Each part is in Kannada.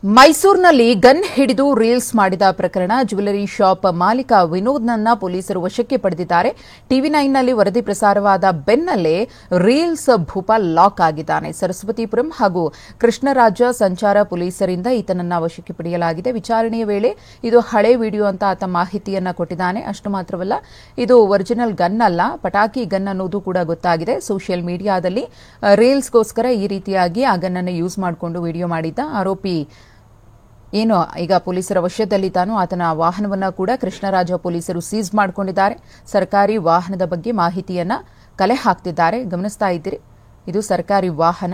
ಮೈಸೂರಿನಲ್ಲಿ ಗನ್ ಹಿಡಿದು ರೀಲ್ಸ್ ಮಾಡಿದ ಪ್ರಕರಣ ಜ್ಯುವೆಲರಿ ಶಾಪ್ ಮಾಲೀಕ ವಿನೋದ್ನನ್ನ ಪೊಲೀಸರು ವಶಕ್ಕೆ ಪಡೆದಿದ್ದಾರೆ. ಟಿವಿ9ನಲ್ಲಿ ವರದಿ ಪ್ರಸಾರವಾದ ಬೆನ್ನಲ್ಲೇ ರೀಲ್ಸ್ ಭೂಪ ಲಾಕ್ ಆಗಿದ್ದಾನೆ. ಸರಸ್ವತಿಪುರಂ ಹಾಗೂ ಕೃಷ್ಣರಾಜ ಸಂಚಾರ ಪೊಲೀಸರಿಂದ ಈತನನ್ನ ವಶಕ್ಕೆ ಪಡೆಯಲಾಗಿದೆ. ವಿಚಾರಣೆಯ ವೇಳೆ ಇದು ಹಳೆ ವಿಡಿಯೋ ಅಂತ ಆತ ಮಾಹಿತಿಯನ್ನ ಕೊಟ್ಟಿದ್ದಾನೆ. ಅಷ್ಟು ಮಾತ್ರವಲ್ಲ, ಇದು ಒರಿಜಿನಲ್ ಗನ್ ಅಲ್ಲ, ಪಟಾಕಿ ಗನ್ ಅನ್ನೋದು ಕೂಡ ಗೊತ್ತಾಗಿದೆ. ಸೋಷಿಯಲ್ ಮೀಡಿಯಾದಲ್ಲಿ ರೀಲ್ಸ್ಗೋಸ್ಕರ ಈ ರೀತಿಯಾಗಿ ಆ ಗನ್ ಅನ್ನು ಯೂಸ್ ಮಾಡಿಕೊಂಡು ವಿಡಿಯೋ ಮಾಡಿದ್ದ ಆರೋಪಿ ಏನು ಈಗ ಪೊಲೀಸರ ವಶದಲ್ಲಿದ್ದಾನೋ ಆತನ ವಾಹನವನ್ನು ಕೂಡ ಕೃಷ್ಣರಾಜ ಪೊಲೀಸರು ಸೀಸ್ ಮಾಡಿಕೊಂಡಿದ್ದಾರೆ. ಸರ್ಕಾರಿ ವಾಹನದ ಬಗ್ಗೆ ಮಾಹಿತಿಯನ್ನ ಕಲೆ ಹಾಕ್ತಿದ್ದಾರೆ. ಗಮನಿಸ್ತಾ ಇದ್ದೀರಿ, ಇದು ಸರ್ಕಾರಿ ವಾಹನ.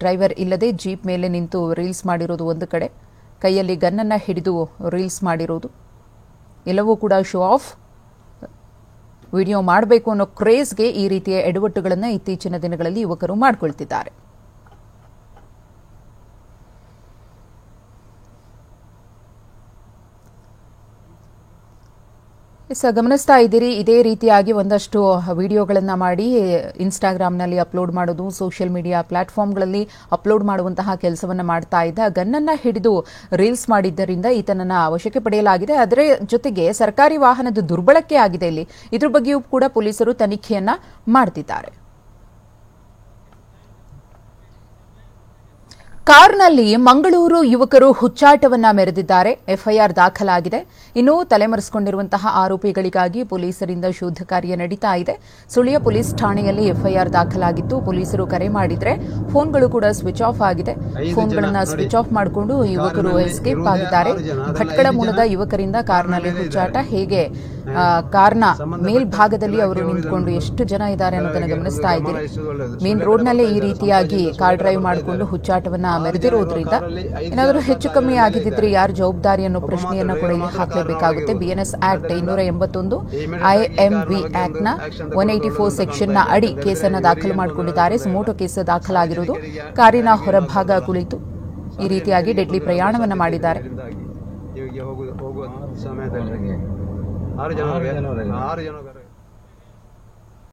ಡ್ರೈವರ್ ಇಲ್ಲದೆ ಜೀಪ್ ಮೇಲೆ ನಿಂತು ರೀಲ್ಸ್ ಮಾಡಿರೋದು ಒಂದು ಕಡೆ, ಕೈಯಲ್ಲಿ ಗನ್ನನ್ನು ಹಿಡಿದು ರೀಲ್ಸ್ ಮಾಡಿರೋದು, ಎಲ್ಲವೂ ಕೂಡ ಶೋ ಆಫ್ ವಿಡಿಯೋ ಮಾಡಬೇಕು ಅನ್ನೋ ಕ್ರೇಜ್ಗೆ ಈ ರೀತಿಯ ಎಡವಟ್ಟುಗಳನ್ನು ಇತ್ತೀಚಿನ ದಿನಗಳಲ್ಲಿ ಯುವಕರು ಮಾಡಿಕೊಳ್ತಿದ್ದಾರೆ. ಗಮನಿಸ್ತಾ ಇದ್ದೀರಿ, ಇದೇ ರೀತಿಯಾಗಿ ಒಂದಷ್ಟು ವಿಡಿಯೋಗಳನ್ನು ಮಾಡಿ ಇನ್ಸ್ಟಾಗ್ರಾಮ್ನಲ್ಲಿ ಅಪ್ಲೋಡ್ ಮಾಡೋದು, ಸೋಷಿಯಲ್ ಮೀಡಿಯಾ ಪ್ಲಾಟ್ಫಾರ್ಮ್ಗಳಲ್ಲಿ ಅಪ್ಲೋಡ್ ಮಾಡುವಂತಹ ಕೆಲಸವನ್ನು ಮಾಡ್ತಾ ಇದ್ದ. ಗನ್ನನ್ನು ಹಿಡಿದು ರೀಲ್ಸ್ ಮಾಡಿದ್ದರಿಂದ ಈತನನ್ನ ವಶಕ್ಕೆ ಪಡೆಯಲಾಗಿದೆ. ಅದರ ಜೊತೆಗೆ ಸರ್ಕಾರಿ ವಾಹನದ ದುರ್ಬಳಕೆ ಆಗಿದೆ. ಇಲ್ಲಿ ಇದ್ರ ಬಗ್ಗೆಯೂ ಕೂಡ ಪೊಲೀಸರು ತನಿಖೆಯನ್ನ ಮಾಡ್ತಿದ್ದಾರೆ. ಕಾರ್ನಲ್ಲಿ ಮಂಗಳೂರು ಯುವಕರು ಹುಚ್ಚಾಟವನ್ನ ಮೆರೆದಿದ್ದಾರೆ. ಎಫ್ಐಆರ್ ದಾಖಲಾಗಿದೆ. ಇನ್ನು ತಲೆಮರೆಸಿಕೊಂಡಿರುವಂತಹ ಆರೋಪಿಗಳಿಗಾಗಿ ಪೊಲೀಸರಿಂದ ಶೋಧ ಕಾರ್ಯ ನಡೀತಾ ಇದೆ. ಸುಳ್ಯ ಪೊಲೀಸ್ ಠಾಣೆಯಲ್ಲಿ ಎಫ್ಐಆರ್ ದಾಖಲಾಗಿತ್ತು. ಪೊಲೀಸರು ಕರೆ ಮಾಡಿದ್ರೆ ಫೋನ್ಗಳು ಕೂಡ ಸ್ವಿಚ್ ಆಫ್ ಆಗಿದೆ. ಫೋನ್ಗಳನ್ನು ಸ್ವಿಚ್ ಆಫ್ ಮಾಡಿಕೊಂಡು ಯುವಕರು ಎಸ್ಕೇಪ್ ಆಗಿದ್ದಾರೆ. ಭಟ್ಕಳ ಮೂಲದ ಯುವಕರಿಂದ ಕಾರ್ನಲ್ಲಿ ಹುಚ್ಚಾಟ, ಹೇಗೆ ಕಾರ್ನ ಮೇಲ್ಭಾಗದಲ್ಲಿ ಅವರು ನಿಂತ್ಕೊಂಡು ಎಷ್ಟು ಜನ ಇದ್ದಾರೆ ಅನ್ನೋದನ್ನು ಗಮನಿಸ್ತಾ ಇದ್ದೀರಿ. ಮೇನ್ ರೋಡ್ನಲ್ಲೇ ಈ ರೀತಿಯಾಗಿ ಕಾರ್ ಡ್ರೈವ್ ಮಾಡಿಕೊಂಡು ಹುಚ್ಚಾಟವನ್ನ ಮೆರೆದಿರೋದ್ರಿಂದ ಏನಾದರೂ ಹೆಚ್ಚು ಕಮ್ಮಿ ಆಗಿದ್ದರೆ ಯಾರು ಜವಾಬ್ದಾರಿ ಅನ್ನೋ ಪ್ರಶ್ನೆಯನ್ನ ಕೂಡ ಇಲ್ಲಿ ಹಾಕಲೇಬೇಕಾಗುತ್ತೆ. ಬಿಎನ್ಎಸ್ ಆಕ್ಟ್ 281, ಐಎಂವಿ ಆಕ್ಟ್ ನ 184 ಸೆಕ್ಷನ್ ನ ಅಡಿ ಕೇಸನ್ನ ದಾಖಲು ಮಾಡಿಕೊಂಡಿದ್ದಾರೆ. ಸುಮೋಟೋ ಕೇಸ್ ದಾಖಲಾಗಿರುವುದು. ಕಾರಿನ ಹೊರಭಾಗ ಕುಳಿತು ಈ ರೀತಿಯಾಗಿ ಡೆಡ್ಲಿ ಪ್ರಯಾಣವನ್ನ ಮಾಡಿದ್ದಾರೆ. 6 ಜನ